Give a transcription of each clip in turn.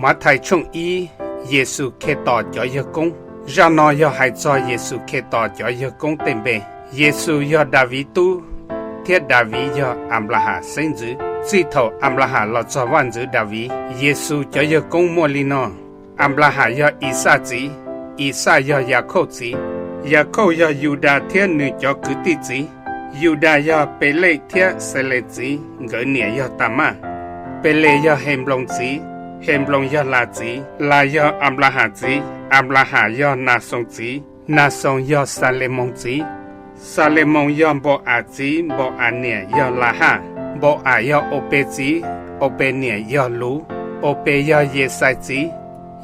马太冲伊耶稣开道叫一公，让那要还做耶稣开道叫一公对呗？耶稣要大卫都，贴大卫要阿拉哈生子，最头阿拉哈老做万子大卫，耶稣叫一公莫里诺，阿拉哈要以撒子，以撒要雅各子，雅各要犹大贴女叫哥弟子，犹大要贝勒贴塞勒子，个年要大妈，贝勒要黑龙子。Hem long ya la zi, la ya Abraha zi, Abraha ya Nasong zi, Nasong ya Salemon zi, Salemon ya Boaz zi, Boaz ya Laha, Boaz ya Ope zi, Ope ya Lu, Ope ya Yesai zi,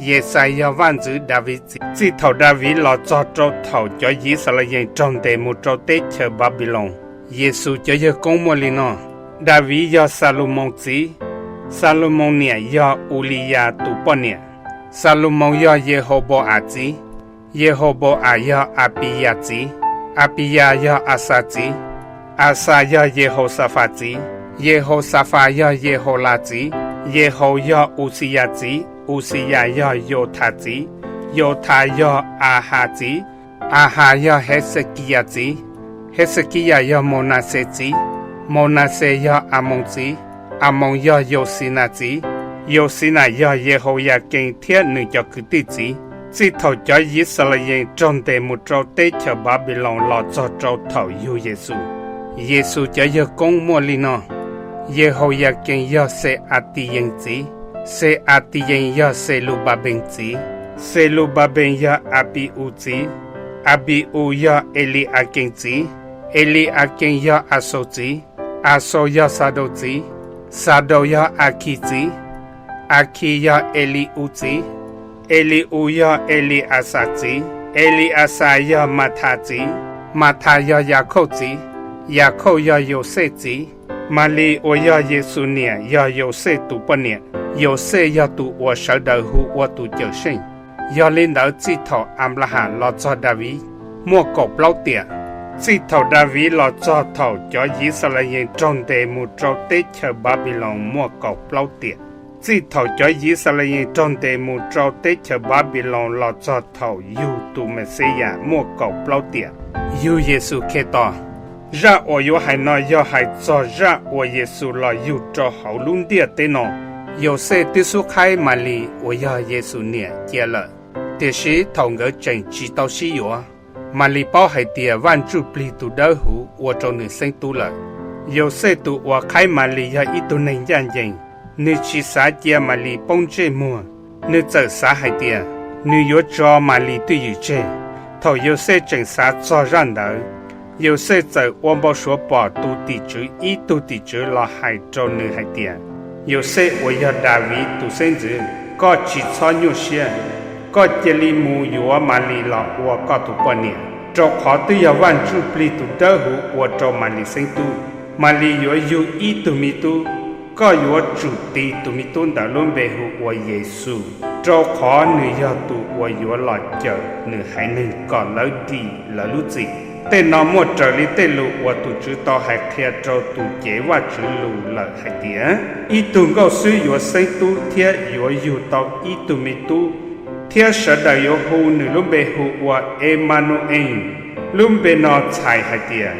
Yesai ya Wan zi David zi. Zi thầu David lo cho trâu thầu cho Israel trong đề một trâu tết chờ Babylon. Giêsu cho giờ công mua li nó. David ya Salomon zi, Salomon nia ya Ulia tu ponia. Salomon ya Yehoboazi. Yehoboa ya Abiyazi. Abiya ya Asazi. Asa ya Yehosafazi. Yehosaphat ya Yeholazi. Yeho ya Usiyazi. Usiya ya Yotazi. Yota ya Ahazi. Aha ya Hezekiyazi. Hezekiya ya Monasezi. Monase ya Amonzi. Amon ya Yosinazi, Yosina ya Yehoiakim thiết nữ cho cứ tí chí. Chỉ thầu cho Israel trong đề một trâu tế cho Babylon lo cho trâu thầu yu Giêsu. Giêsu cho giờ công mua li nó. Yehoiakim ya Sealtiel chí. Sealtiel ya Zerubbabel chí. Zerubbabel ya Abiu chí. Abiu ya Eliakim chí. Eliakim ya Aso chí. Aso ya Sado chí. Sado ya Akizi, Aki ya Eliuzi, Eliu ya Eliasazi, Eliasa ya Matazi, Mata ya Yakozi, Yako ya Yosezi, Mali o ya Yesunia ya Yose tu ponia, Yose ya tu o shada hu o tu jiao shen, ya lin dao zi tao Abraha lo cho David, mo ko blau tia. Chỉ thầu David lo cho thầu cho Israel trong đề một trâu tết chờ Babylon mua cọc lâu tiệt. Chỉ thầu cho Israel trong đề một trâu tết chờ Babylon lo cho thầu yu tu Messiah mua cọc lâu tiệt. Yu Giêsu kê tỏ. Ra ở yu hai nói yu hai cho ra ở Giêsu lo yu cho hậu luôn tiệt tế nọ. Yu sẽ tư su khai mà li ở yu Giêsu nè kia lợ. Tiệt sĩ thầu ngỡ trình chỉ tao sĩ yu. Mà lì bao hải tìa văn trụ bì tù đỡ hữu của trong nữ sinh tu lợi. Yêu xe tù của khai mà lì ya ít tù nền dàn dành. Nữ chỉ xá tìa mà lì bông chê mùa. Nữ trở xá hải tìa. Nữ yếu cho mà lì tùy yu chê. Thầu yêu xe chẳng xá cho răn đỡ. Yêu xe trở ôm bao số bỏ tù tì chữ ít tù tì chữ lo hải cho nữ hải tìa. Yêu xe của ya David tù sinh dữ. Có chỉ cho nhu xe. Có chế lý mù yếu mà lì lọ ua có tù bỏ nè. Trò khó tư ya văn trụ bì tù đỡ hữu ua trò mà lì sinh tu. Mà lì yếu yu ý tù mi tu. Có yếu chủ tì tù mi tu đã luôn bề hữu ua Giêsu. Trò khó nữ ya tù ua yếu lọ chờ nữ hãy nên có lỡ đi lỡ lúc gì. Tên nó một trở lý tên lụ ua tù chữ to hạch thịa trò tù chế và chữ lụ lỡ hạch tía. Ý tù ngô sư yếu sinh tu thịa yếu yu tàu ý tù mi tu. Thiên sở đại yếu hù nữ lúc bề hù của Emmanuel lúc bề nó chạy hạt tìa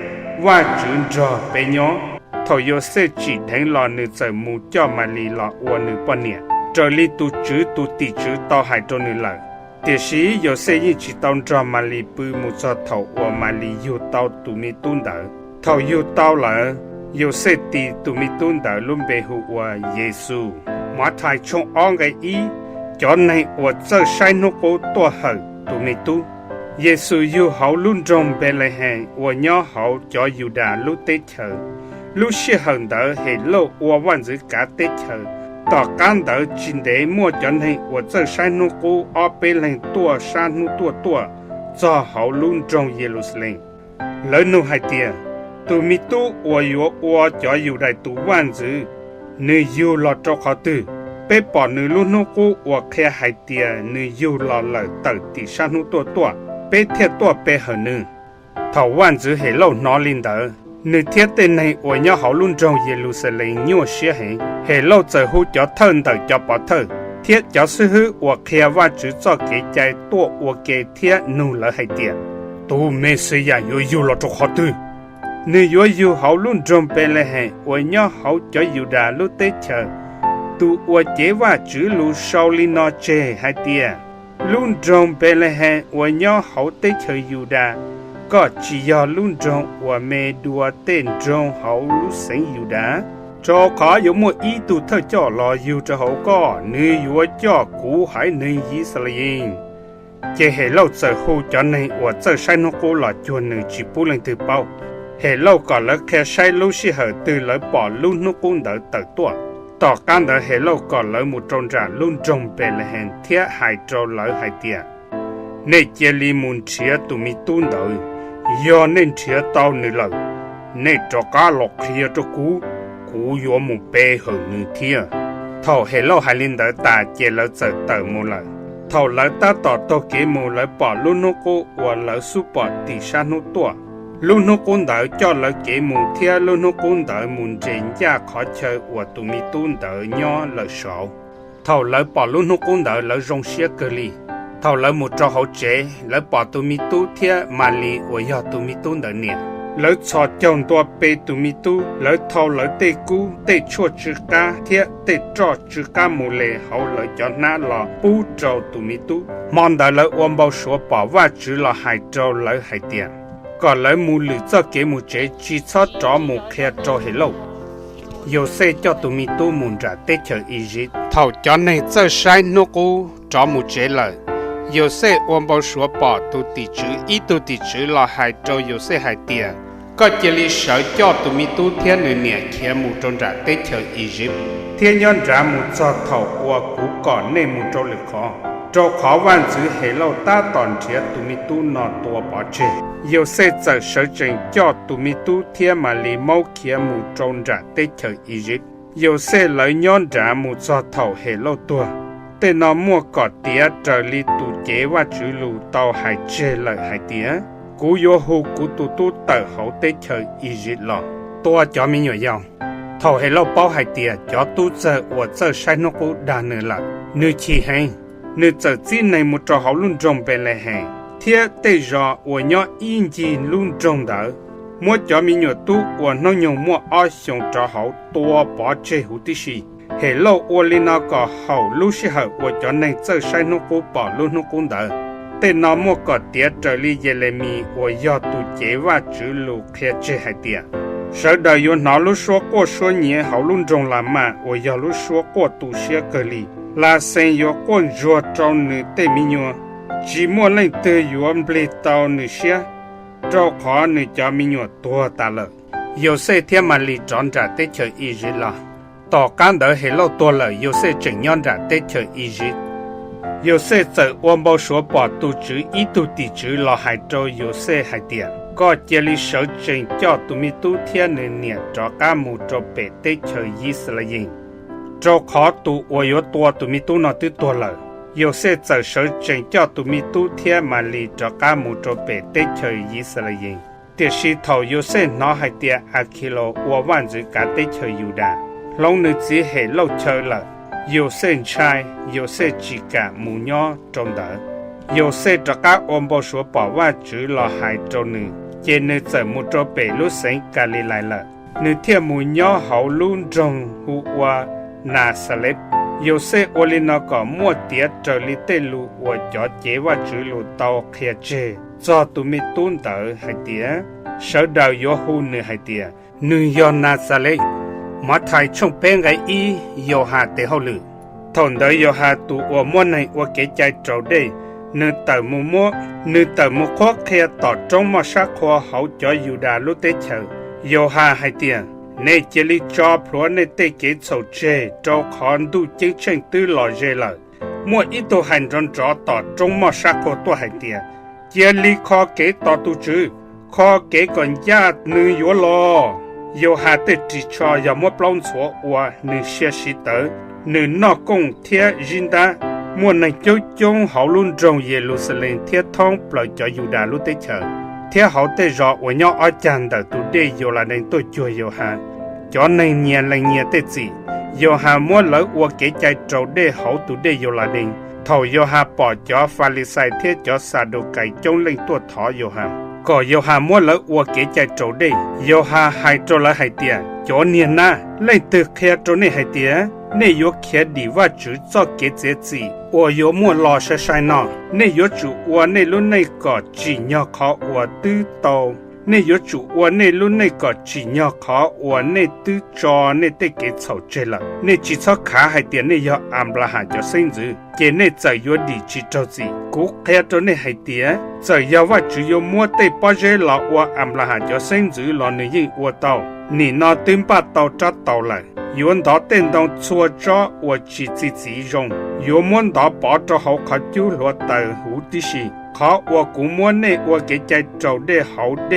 và chứng trò bề nhỏ thầu yếu sẽ chỉ đánh lò nữ trở mù cho mà lì lọ của nữ bọn nè trở lì tù chữ tù tì chữ tao hại cho nữ lợi tiết sĩ yếu sẽ như chỉ tao cho mà lì bư mù cho thầu của mà lì yếu tao tù mi tùn đỡ thầu yếu tao lỡ yếu sẽ tì tù mi tùn đỡ lúc bề hù của Giêsu mà thầy trong ong cái ý cho nên ở这山路过多好都没多。耶稣有好论中贝勒汉，我鸟好叫犹大路得球，路是很的是路我万子家得球，到干到今天莫叫nên ở这山路过而贝勒多山路多，做好论中耶路撒冷，老奴还点，都没多我有我叫犹大都万子，你有了做好的。bé bỏ nữ luôn nô cô hoặc khe hai tia nữ yêu lò lờ tờ tì san hú tua bé thiết tua bé hờ nữ thảo quan giữ hệ lâu nó linh đỡ nữ thiết tên này ở nhau hảo luôn trong Jerusalem nhiều xe hệ lâu giờ hú cho thân tờ cho bỏ thơ thiết cho sư hư của kia và chữ cho cái trái tổ của cái thiết nụ lỡ hay tiền tu mê sư ya yu lo cho khó tư nếu yu hậu luôn trong bên lệ hệ của nhau hậu cho yu đà lúc tết chờ tu của chế và chữ lu sau li nó chê hay tiền luôn trong bên lệ hệ của nhau hậu tết chờ yu đà có chỉ do luôn trong của mê đùa tên trong hậu lúc sinh yu đà cho khó có một ý tu thơ cho lo yu cho hậu có nếu yu cho cú hải nơi Israel chế hệ lâu giờ hô cho nên của giờ sai nó cô là chuồn nơi chỉ bù lên từ bao hệ lâu còn là khe sai lâu xí hở từ lấy bỏ luôn nó cũng đỡ tự tua tỏ can đỡ hệ lâu còn lấy một tròn trả luôn trồng bề là hèn thiết hại trâu lấy hại tiền nên chế li muốn chia tụ mi tuôn đỡ do nên chia tao nơi lợi nên cho cá lọc kia cho cú do một bề hở nơi thiết thầu hệ lâu hai linh đỡ ta chế lấy giờ tờ một lợi thầu lấy ta tỏ tô kế mù lấy bỏ luôn nó cô và lấy su bỏ tỷ sa nó tua luôn nó cũng đợi cho lấy kế mù thia luôn nó cũng đợi muốn trên gia khó chơi và tụi mi tuôn đợi nhỏ lấy sổ thầu lấy bỏ luôn nó cũng đợi lấy rong xía cơ li thầu lấy một trò hậu chế lấy bỏ tụi mi tu thia mà li và do tụi mi tuôn đợi nè lấy cho chồng tua bê tụi mi tu lấy thầu lấy tê cú tê chua chữ ca thia tê trò chữ ca mù lệ hậu lấy cho ná lò bú trâu tụi mi tu mong đợi lấy ôm bao số bỏ và chữ là hai trâu lấy hai tiền còn lấy mù lử cho kế mù chế chỉ cho trò mù khe trò hệ lâu yêu xe cho tụi mi tu muốn trả tết chờ Egypt thầu cho nên cho sai nó cô trò mù chế lợi yêu xe ôm bao số bỏ tụi tỷ chữ ít tụi tỷ chữ là hai trâu yêu xe hai tiền có chỉ lý sở cho tụi mi tu thiên người nhẹ kia mù trôn trả tết chờ Egypt thiên nhân trả mù cho thầu qua cú còn nên mù trâu lực khó cho khó văn chữ hệ lâu ta toàn chia tụi mi tu nọ tua bỏ chê yêu xe giờ sở trình cho tụi mi tu thiên mà lý mâu kia mù trôn trả tết chờ Egypt yêu xe lấy nhân trả mù cho thầu hệ lâu tua tên nó mua cỏ tía trở lý tụ chế và chữ lù tàu hải chê lợi hải tía cú yo hu cú tu tờ hậu tết chờ Egypt lọ tua cho mình nhỏ dòng thầu hệ lâu bao hải tía cho tu giờ của giờ sai nó cú đà nửa lợi nửa chỉ hành nửa giờ chỉ này một trò hậu luôn trồng bên lề hè thiết tê rõ của nhỏ in gì luôn trồng đỡ mua cho mình nhỏ tu của nó nhung mua ai xong trò hậu tua bỏ chế hữu tí xì hệ lâu của linh nó có hậu lúc xí hậu của cho nên giờ sai nó cú bỏ luôn nó cũng đỡ tên nó mua có tiết trở lý Jeremy của do tụ chế và chữ lù khe chế hai tiết sau đó yo nó lúc số của số nhẹ hậu luôn trồng làm mà của do lúc số của tụ xía cơ li là sen yo con ruột trong nữ tê mi nhua chỉ mua lên từ yo ble tàu nữ xía trâu khó nữ cho mi nhua tua ta lợ yo sẽ thêm mà li tròn trả tết chờ Egypt là tỏ can đỡ hệ lâu tua lợ yo sẽ chỉnh nhon trả tết chờ Egypt yêu xe giờ ôm bao số bỏ tu chữ ít tu tỷ chữ là hai trâu yêu xe hai tiền có chế lý sở trình cho tụi mi tu thiên nên nhẹ cho cả mù cho bể tết chờ Israel cho khó tu ở yếu tua tụi mi tu nó tự tua lợi yêu xe giờ sở trình cho tụi mi tu thiên mà lì cho cả mù cho bể tết chờ Israel tiệt sĩ thầu yêu xe nó hai tiền Akilo ở văn chữ cả tết chờ Juda long nữ chỉ hệ lâu chờ lợi yêu sen trai yêu xe chỉ cả mù nhỏ trong đỡ yêu xe cho các ôm bao số bỏ và chữ là hai trâu nữ trên nơi giờ một trâu bể lúc sáng cả lì lại lợ nữ thiên mù nhỏ hậu luôn trong hụ qua Nazareth yêu xe ô linh nó có mua tiết trở lý tê lụ và cho chế và chữ lụ tàu khía chê cho tụi mi tuôn đỡ hai tía sau đầu yêu hụ nữ hai tía nữ yêu Nazareth mà thầy trong bên cái y yêu hà tế hậu lử thôn đời yêu hà tụ ở mua này ở cái trái trâu đây nơi tờ mù khó khe tỏ trong mà sắc khoa hậu cho Juda lúc tế chờ yêu hà hai tiền nên chỉ lý cho phổ nên tế kế sầu chê cho khán đu chính tranh tư lò dê lợi mua ít đồ hành trong trò tỏ trong mà sắc khoa tua hai tiền chỉ lý khó kế tỏ tu chữ khó kế còn gia nữ yếu lò yêu hà tế chỉ cho yêu mua plong số và nữ xe sĩ tử nữ nọ công thiết dinh đá mua này châu chung hậu luôn trong Jerusalem thiết thông bởi cho Juda lúc tế chờ thiết hậu tế rõ và nhau ở chàng đợi tụ đề yêu là nên tôi chua yêu hà cho nên nhẹ là nhẹ tế gì โยฮามัวเหลออัวเกใจโจเดเฮาตุเดโยลาดิงเท่าโยฮาปอจอฟาริไซเทจอซาโดไกจงเล่งตัวถอโยฮาก็โยฮามัวเหลออัวเกใจโจเดโยฮาไฮโจละไฮเตียจอเนียนาเล่งตึกเคโจเนไฮเตียเนโยเคดีว่าจุจอเกเจจีอัวโยมัวรอชะไซนอเนโยจุอัวเนลุในก็จีญอขออัวตื้อโตเนยจุอัวเนลุในก็จีญอขออัวเนตื้อจอเนเตเกเฉาเจละเนจิชอขาให้เตียเนยอัมลาหาจะเส้นจือเกเนใจยดีจิเจ้าจีกูแค่ตัวเนให้เตียใจยาว่าจุยมัวเตปอเจลาอัวอัมลาหาจะเส้นจือลอเนยิงอัวเต้านี่นอตึมปาเต้าจัดเต้าเลยยวนดอเต้นดองชัวจ้ออัวจีจีจีจงยวนมันดอปอจ้อเขาขัดจูลัวเตอหูดิชีเขาอัวกูมัวเนอัวเกใจเจ้าเดเขาเด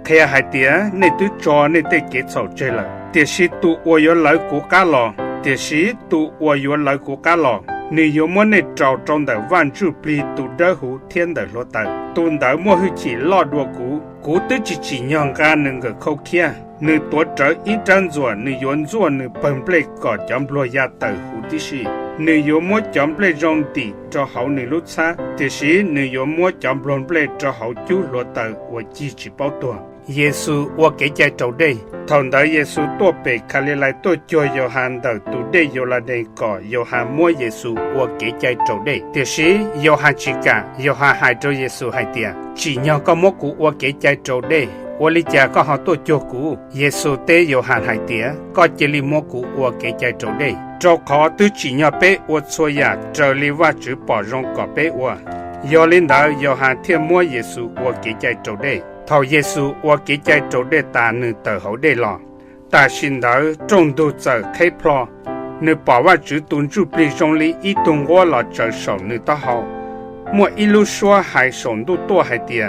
แค่ให้เตียในตู้จอในเตเกเฉาเจละเตียชิตูอวยไหลกูกาลอเตียชิตูอวยไหลกูกาลอนิยมในเจ้าจงแต่วันจูปลีตูเดหูเทียนแต่รถเตอตุนแต่มัวหือจีลอดัวกูตื้อจีจียองกาหนึ่งก็เข้าเคียนึกตัวเจออีจันจวนนึกยนจวนนึกเปิ่นเปลกก็จำปลอยาเตอหูดิชีนึกยมมัวจำเปลจงตีเจ้าเขานึกลุชาเตียชินึกยมมัวจำปลอนเปลเจ้าเขาจูรถเตอว่าจีจีเป้าตัวเยซูว่าเกใจเจ้าได้ทอนได้เยซูตัวเปกคาเลไลตัวจอยโยฮันเดตุเดโยลาเดก็โยฮันมัวเยซูว่าเกใจเจ้าได้เตชีโยฮันชิกาโยฮันไฮโจเยซูไฮเตียจีญอก็มกูว่าเกใจเจ้าได้วลิจาก็หาตัวโจกูเยซูเตโยฮันไฮเตียก็เจลิมกูว่าเกใจเจ้าได้เจ้าขอตื้อจีญอเปอวดสวยเจลิว่าจือปอรงก็เปอวยอลินดาโยฮันเทียมัวเยซูว่าเกใจเจ้าได้เท่าเยซูว่าเกใจโจเดตาหนึ่งเตอเขาได้หรอแต่สินเดอจงดูเจอใครพลอหนึ่งบอกว่าจุดตุนจุปลีจงลีอีตุงว่าเราเจอสองหนึ่งต่อเขามัวอีลูชัวหายสองดูตัวหายเดีย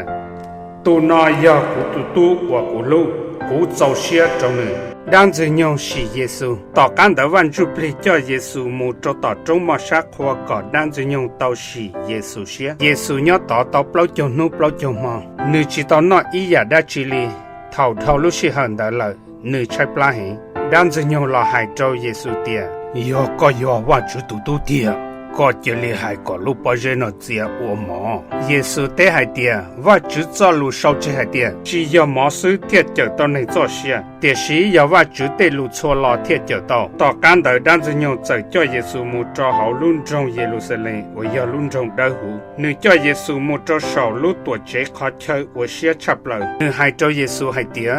ตัวนายากูตุว่ากูลูกูเจ้าเสียจงหนึ่งดังจะยองสีเยซูต่อการแต่วันจุปลีเจ้าเยซูมูจต่อจงมาชักขวก่อดังจะยองเต้าสีเยซูเสียเยซูย่อต่อเปล่าจงนูเปล่าจงมองนึกจิตอนนออีอยากได้จิลีเท่าลุชิหันได้เลยนึกใช้ปลาเห็นดังจะยองเราหายเจ้าเยซูเตียยอก็ยอว่าจุตุเตียก็จะเลยหายก็ลูกปอเจนอเจียอัวหมอเยซูเตหายเตียว่าจุดจอลูเศร้าเจหายเตียจียอหมอซื้อเทียเจอตอนในจ่อเสียเตียสียาว่าจุดเตลูชัวรอเทียเจอต่อการเดินดันจะยองเจอเจ้าเยซูมูจอเขาลุ่นจงเยรูซาเล็มว่ายาลุ่นจงได้หูนึกเจ้าเยซูมูจอเศร้าลูตัวเจขอเชยว่าเสียชับเลยนึกหายเจ้าเยซูหายเตีย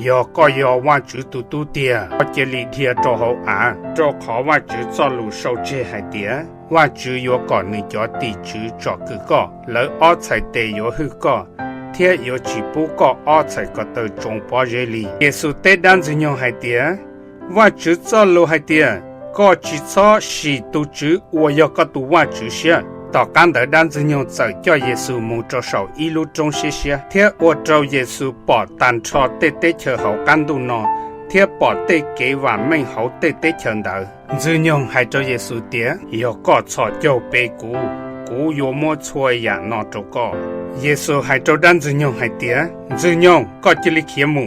ยอก็ยอว่าจุดตุเตียก็จะลีเทียจอเขาจอขอว่าจุดจอลูเศร้าเจหายเตียว่าจือยก่อนนี่จอตีจือจอคือก็แล้วอ้อใส่เตยคือก็เทียยจีปูก็อ้อใส่ก็เตจงปอเจลีเยซูเตดันจะยองให้เตียว่าจือจอลูให้เตียก็จีซอสีตุจือว่ายก็ตัวว่าจือเสียต่อการเดินดันจะยองเจอเจ้าเยซูมูจอเสาอีลูจงเสียเทียว่าเจ้าเยซูปอดตันชอเตเชอเขากันดูนอเทียปอดเตเกว่าไม่เขาเตเชิญเดอจืยองให้เจ้าเยซูเตียยอก็ชอเจ้าเปกูโยมัวช่วยอย่างนอจก็เยซูให้เจ้าดันจืยองให้เตียจืยองก็จะลิเขียมู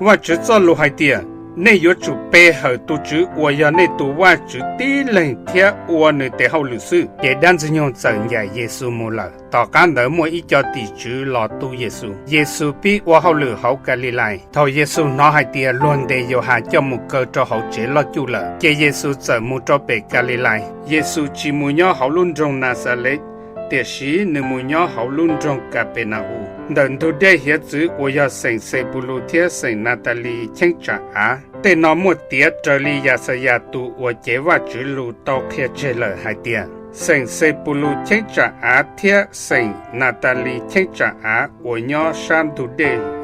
ว่าจะจอลูให้เตียในยจุเปเหอตุจืออวยในตัวว่าจุตีเล่งเทียอวในเตเขาลือซื้อเจดันจืยองจังใหญ่เยซูมูละต่อการเดินมัวอีจอตีจือรอตัวเยซูปีว่าเขาลือเขากะลิไลเท่าเยซูน้อให้เตียล้วนเดโยหาเจ้ามุกเกอจอเขาเจลอจุละเจเยซูจะมูจอเปกะลิไลเยซูจิมุญอเขาลุ่นจงนาซาเลตเตชีนมุญอเขาลุ่นจงกาเปนาอูเดินทุเดเฮียจืออวยเซงเซบุลูเทียเซงนาตาลีเชงจาเตนอมุเตียจลียาสยาตูอวเจว่าจือลูตอเคียเจเลให้เตียเซงเซบุลูเชงจาเทียเซงนาตาลีเชงจาอวยอชันทุเด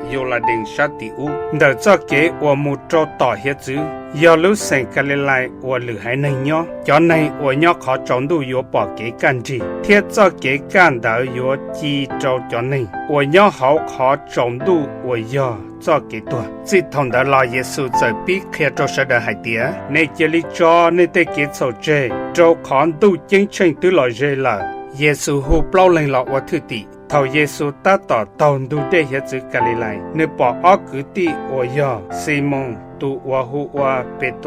โยลาดิงชาติอูเดจอเกอวมุโจต่อเฮียจือยอลุเซงกะเลไลอวลือให้ในยอจอในอวยอขอจงดูโยปอเกกันจีเทียจอเกกันเดโยจีโจจอในอวยอเขาขอจงดูอวยอจอเกตัวจิตทงเดลาเยซูจะปีเคียโจเสดให้เตียในเจลิจอในเตเกโซเจโจขอนดูจิงเชงตุลอเจลาเยซูฮูเปล่าเลงหลอกวัตถุติเท่าเยซูตัดต่อตอนดูได้เห็นจึกกาลิไลในปอออกคือตีโอยอซีมงตูวาฮูวาเปโต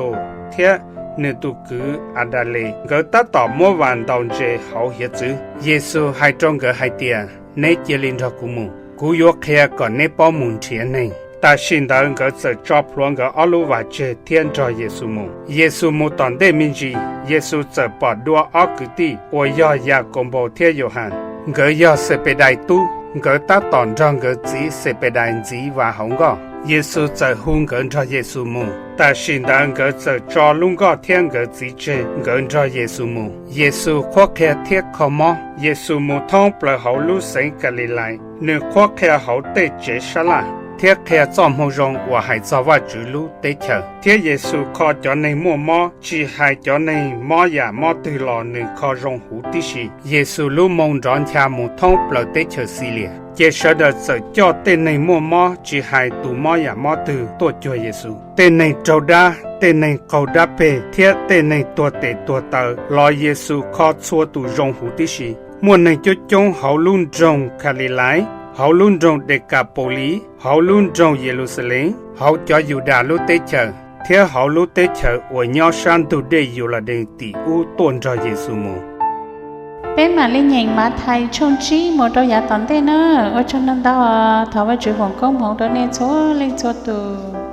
เทีย เนตุกืออาดาเลเกตัดต่อมัววันตอนเจเขาเฮจือเยซูให้จงเกให้เตียในเจลินทกุมูกูยกเคียก่อนในป้อมุนเทียนในแต่ชินดางก็จะจอบพลวงก็อลูวาเจเทียนจอเยซูมูเยซูมูตอนเดมินจีเยซูจะปอดดัวออกกุตีอวยอยากมโบเทียโยฮันเกยอเสเปไดตูเกตัดตอนจองเกจีเสเปไดจีว่าหงก็เยซูจะหุ่นเกินจอเยซูมูแต่ชินดางก็จะจอลุงก็เทียนเกจีเจเกินจอเยซูมูเยซูควกแค่เทียคอมอเยซูมูท้องเปลือเขาลู่เซงกะลิไลเนื้อควกแค่เขาเตเจชลาเทียแค่จอมหงรงว่าให้จอว่าจุลูเตเถเทียเยซูคอจอในมัวมอจีให้จอในมอยามอตือหลอหนึ่งคอรงหูติชีเยซูลู่มงจอนชามูท้องเปลือเตเถซีเลียเจชดจะจอเตในมัวมอจีให้ตูมอยามอตือตัวจอยเยซูเตในโจดาเตในเกาดาเปเทียเตในตัวเตตัวเตอรอเยซูคอชัวตูรงหูติชีมวนในจุดจงเขาลุ่นจงคาลิไลเขาลุ่นจงเดกาโปลีเขาลุ่นจงเยรูซาเล็มเขาจอยูดาลุเตเชเทียเขาลุเตเชอวยอชันตุเดยูลาเดงติอูต้นจอเยซูโมเป็นมาเล่นยิงมาไทยชงชีโมดอยาตอนเต้เนอว่าชนน้ำดาวทว่าจุของก้องของตัวเนโชเล่นโชตู